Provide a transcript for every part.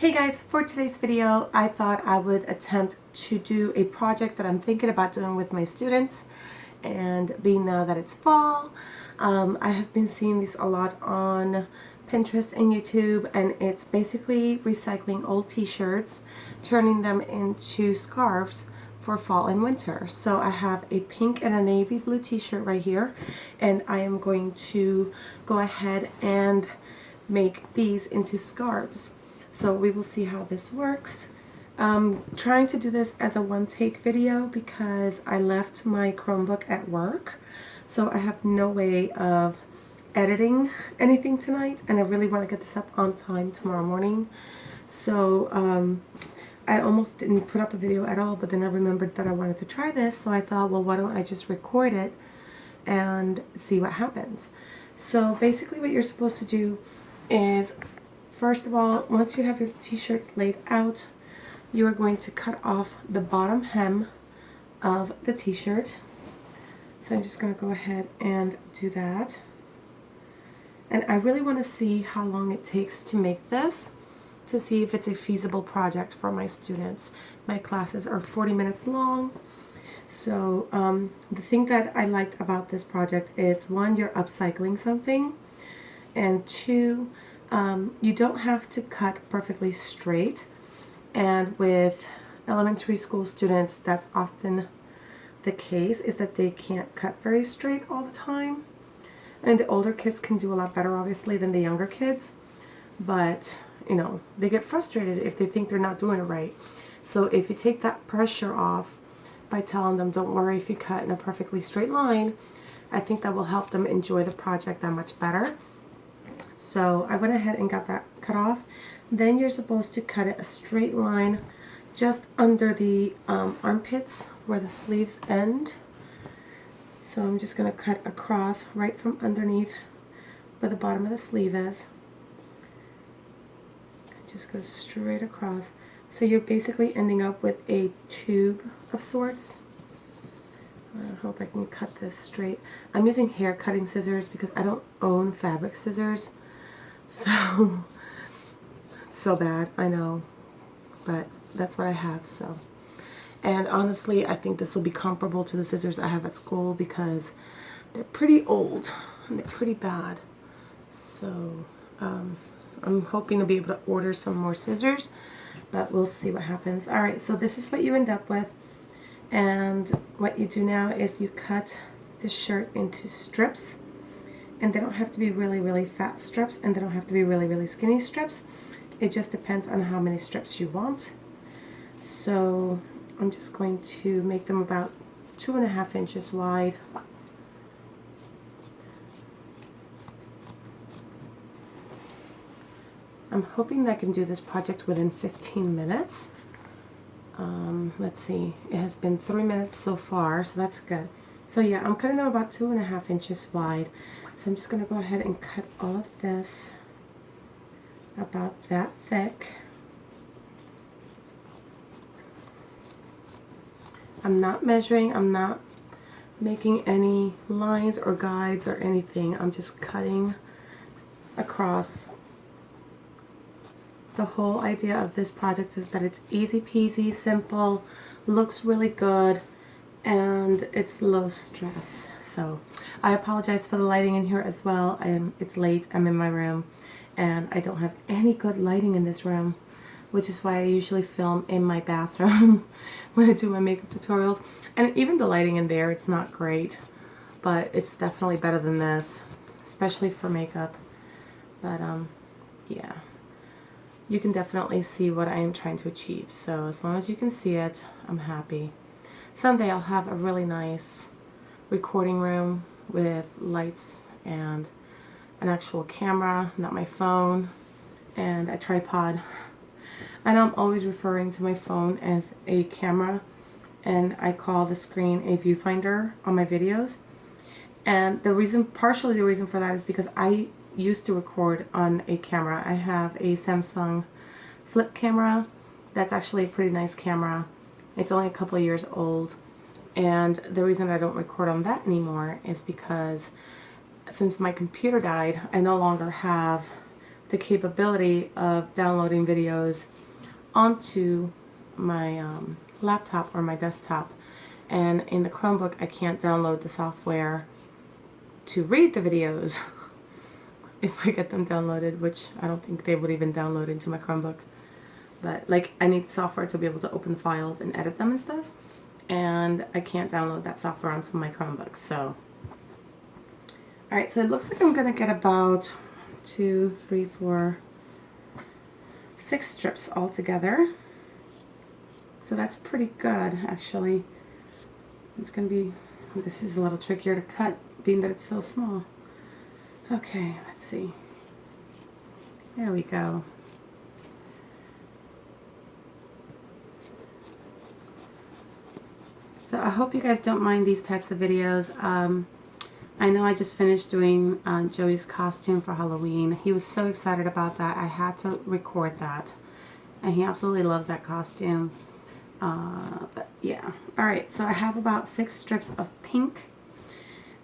Hey guys, for today's video, I thought I would attempt to do a project that I'm thinking about doing with my students. And being now that it's fall, I have been seeing these a lot on Pinterest and YouTube, and it's basically recycling old t-shirts, turning them into scarves for fall and winter. So I have a pink and a navy blue t-shirt right here, and I am going to go ahead and make these into scarves. So we will see how this works. Trying to do this as a one-take video because I left my Chromebook at work, so I have no way of editing anything tonight, and I really want to get this up on time tomorrow morning. So I almost didn't put up a video at all, but then I remembered that I wanted to try this, so I thought, well, why don't I just record it and see what happens. So basically what you're supposed to do is, first of all, once you have your t-shirts laid out, you are going to cut off the bottom hem of the t-shirt. So I'm just going to go ahead and do that. And I really want to see how long it takes to make this, to see if it's a feasible project for my students. My classes are 40 minutes long. So the thing that I liked about this project is, one, you're upcycling something, and two, you don't have to cut perfectly straight. And with elementary school students, that's often the case, is that they can't cut very straight all the time. And the older kids can do a lot better, obviously, than the younger kids. But, you know, they get frustrated if they think they're not doing it right. So if you take that pressure off by telling them, don't worry if you cut in a perfectly straight line, I think that will help them enjoy the project that much better. So I went ahead and got that cut off. Then you're supposed to cut it a straight line just under the armpits where the sleeves end. So I'm just going to cut across right from underneath where the bottom of the sleeve is. And just go straight across. So you're basically ending up with a tube of sorts. I hope I can cut this straight. I'm using hair cutting scissors because I don't own fabric scissors. So it's so bad, I know, but that's what I have. So, and honestly, I think this will be comparable to the scissors I have at school because they're pretty old and they're pretty bad. So I'm hoping to be able to order some more scissors, but we'll see what happens. All right, so this is what you end up with. And what you do now is you cut the shirt into strips, and they don't have to be really, really fat strips, and they don't have to be really, really skinny strips. It just depends on how many strips you want. So I'm just going to make them about 2.5 inches wide. I'm hoping that I can do this project within 15 minutes. Let's see, it has been 3 minutes so far, so that's good. So yeah, I'm cutting them about 2.5 inches wide. So I'm just going to go ahead and cut all of this about that thick. I'm not measuring, I'm not making any lines or guides or anything. I'm just cutting across. The whole idea of this project is that it's easy peasy, simple, looks really good, and it's low stress. So I apologize for the lighting in here as well. It's late, I'm in my room, and I don't have any good lighting in this room, which is why I usually film in my bathroom when I do my makeup tutorials. And even the lighting in there, it's not great, but it's definitely better than this, especially for makeup. But yeah. You can definitely see what I am trying to achieve. So as long as you can see it, I'm happy. Someday I'll have a really nice recording room with lights and an actual camera, not my phone, and a tripod. And I'm always referring to my phone as a camera, and I call the screen a viewfinder on my videos. And the reason, partially the reason for that, is because I used to record on a camera. I have a Samsung flip camera. That's actually a pretty nice camera. It's only a couple of years old, and the reason I don't record on that anymore is because since my computer died, I no longer have the capability of downloading videos onto my laptop or my desktop, and in the Chromebook I can't download the software to read the videos if I get them downloaded, which I don't think they would even download into my Chromebook. But like, I need software to be able to open files and edit them and stuff, and I can't download that software onto my Chromebook. So alright, so it looks like I'm gonna get about 2, 3, 4, 6 strips all together. So that's pretty good, actually. It's gonna be, this is a little trickier to cut being that it's so small. Okay, let's see. There we go. So I hope you guys don't mind these types of videos. I know I just finished doing Joey's costume for Halloween. He was so excited about that. I had to record that. And he absolutely loves that costume. But yeah. Alright, so I have about 6 strips of pink.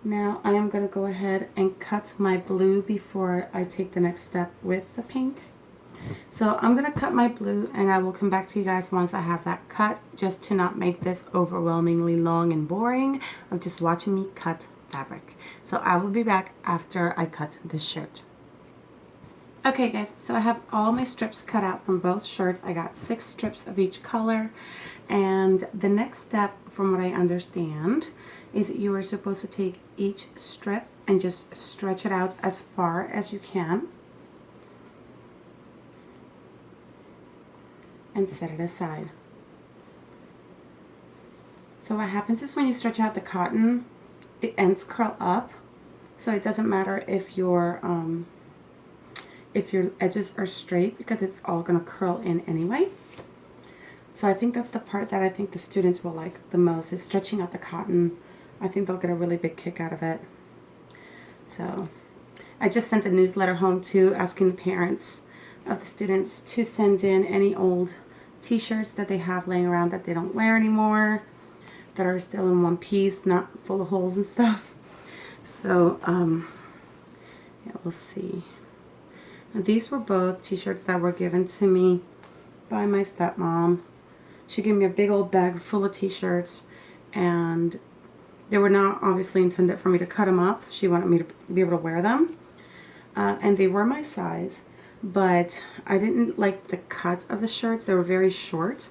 Now I am going to go ahead and cut my blue before I take the next step with the pink. So I'm going to cut my blue, and I will come back to you guys once I have that cut, just to not make this overwhelmingly long and boring of just watching me cut fabric. So I will be back after I cut this shirt. Okay guys, so I have all my strips cut out from both shirts. I got 6 strips of each color, and the next step, from what I understand, is that you are supposed to take each strip and just stretch it out as far as you can and set it aside. So what happens is when you stretch out the cotton, the ends curl up, so it doesn't matter if your edges are straight, because it's all going to curl in anyway. So I think that's the part that I think the students will like the most, is stretching out the cotton. I think they'll get a really big kick out of it. So I just sent a newsletter home too, asking the parents of the students to send in any old t-shirts that they have laying around that they don't wear anymore, that are still in one piece, not full of holes and stuff. So yeah, we'll see. And these were both t-shirts that were given to me by my stepmom. She gave me a big old bag full of t-shirts, and they were not obviously intended for me to cut them up. She wanted me to be able to wear them, and they were my size, but I didn't like the cuts of the shirts. They were very short,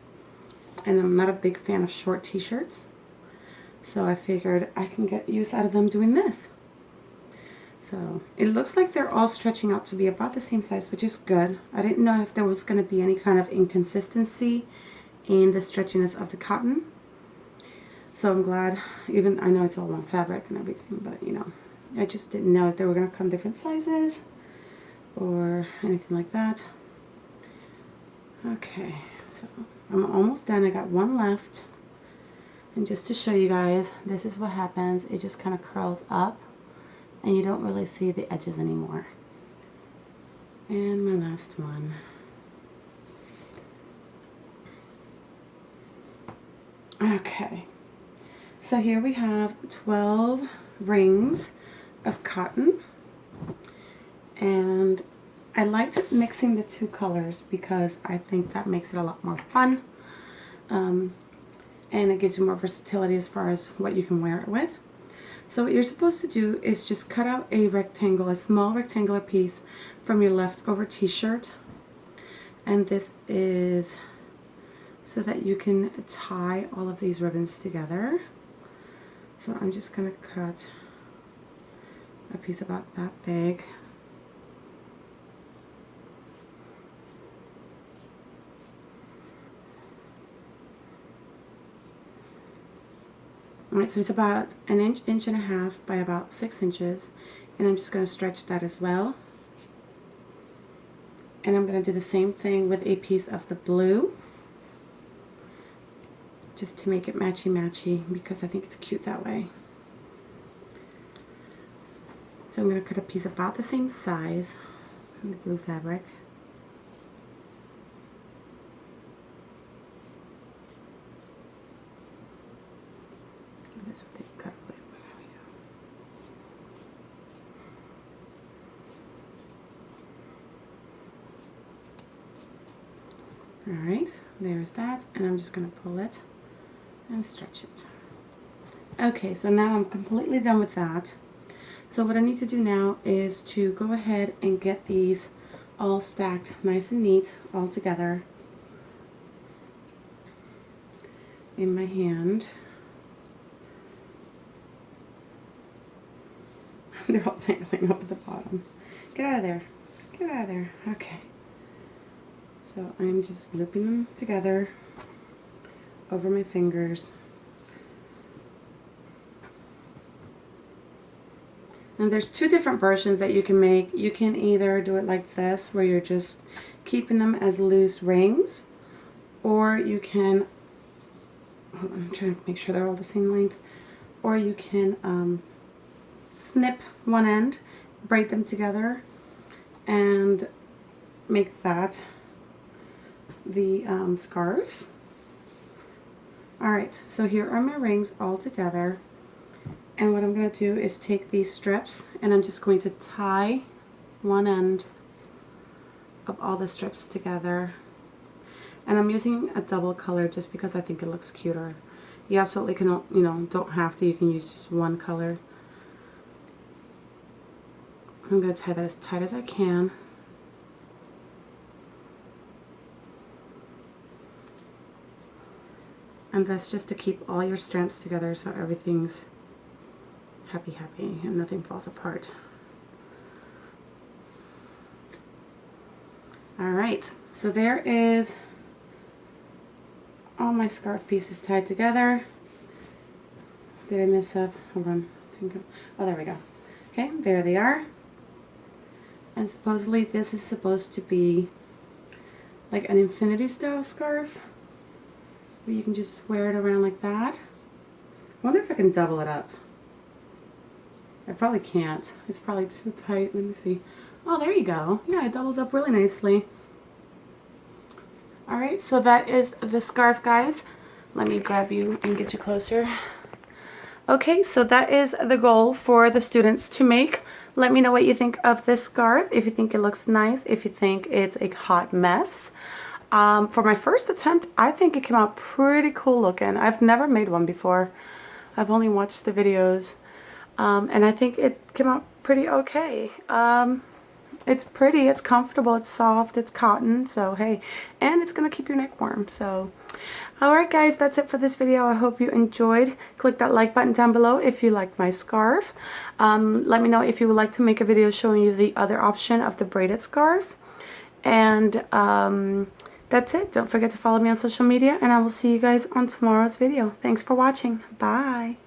and I'm not a big fan of short t-shirts, so I figured I can get use out of them doing this. So it looks like they're all stretching out to be about the same size, which is good. I didn't know if there was going to be any kind of inconsistency in the stretchiness of the cotton. So I'm glad, even I know it's all one fabric and everything, but you know, I just didn't know if they were going to come different sizes or anything like that. Okay, so I'm almost done. I got one left. And just to show you guys, this is what happens. It just kind of curls up, and you don't really see the edges anymore. And my last one. Okay, so here we have 12 rings of cotton, and I liked mixing the 2 colors because I think that makes it a lot more fun, and it gives you more versatility as far as what you can wear it with. So what you're supposed to do is just cut out a rectangle, a small rectangular piece from your leftover t-shirt, and this is so that you can tie all of these ribbons together. So I'm just going to cut a piece about that big. Alright, so it's about an inch, inch and a half by about 6 inches, and I'm just going to stretch that as well. And I'm going to do the same thing with a piece of the blue, just to make it matchy-matchy, because I think it's cute that way. So I'm going to cut a piece about the same size from the blue fabric. This would take cut away. There we go. Alright, there's that, and I'm just going to pull it and stretch it. Okay, so now I'm completely done with that. So what I need to do now is to go ahead and get these all stacked nice and neat all together in my hand. They're all tangling up at the bottom. Get out of there. Get out of there. Okay. So I'm just looping them together over my fingers. And there's two different versions that you can make. You can either do it like this, where you're just keeping them as loose rings, or you can, I'm trying to make sure they're all the same length, or you can snip one end, braid them together, and make that the scarf. Alright, so here are my rings all together. And what I'm going to do is take these strips and I'm just going to tie one end of all the strips together. And I'm using a double color just because I think it looks cuter. You absolutely can, you know, don't have to. You can use just one color. I'm going to tie that as tight as I can. And that's just to keep all your strands together so everything's happy and nothing falls apart. Alright, so there is all my scarf pieces tied together. Did I mess up? Hold on. Oh, there we go. Okay, there they are. And supposedly this is supposed to be like an infinity style scarf, where you can just wear it around like that. I wonder if I can double it up. I probably can't. It's probably too tight. Let me see. Oh, there you go. Yeah, it doubles up really nicely. Alright, so that is the scarf, guys. Let me grab you and get you closer. Okay, so that is the goal for the students to make. Let me know what you think of this scarf, if you think it looks nice, if you think it's a hot mess. For my first attempt, I think it came out pretty cool looking. I've never made one before. I've only watched the videos. And I think it came out pretty okay. It's pretty, it's comfortable, it's soft, it's cotton, so hey, and it's gonna keep your neck warm. So alright guys, that's it for this video. I hope you enjoyed. Click that like button down below if you liked my scarf. Let me know if you would like to make a video showing you the other option of the braided scarf. And that's it. Don't forget to follow me on social media, and I will see you guys on tomorrow's video. Thanks for watching. Bye.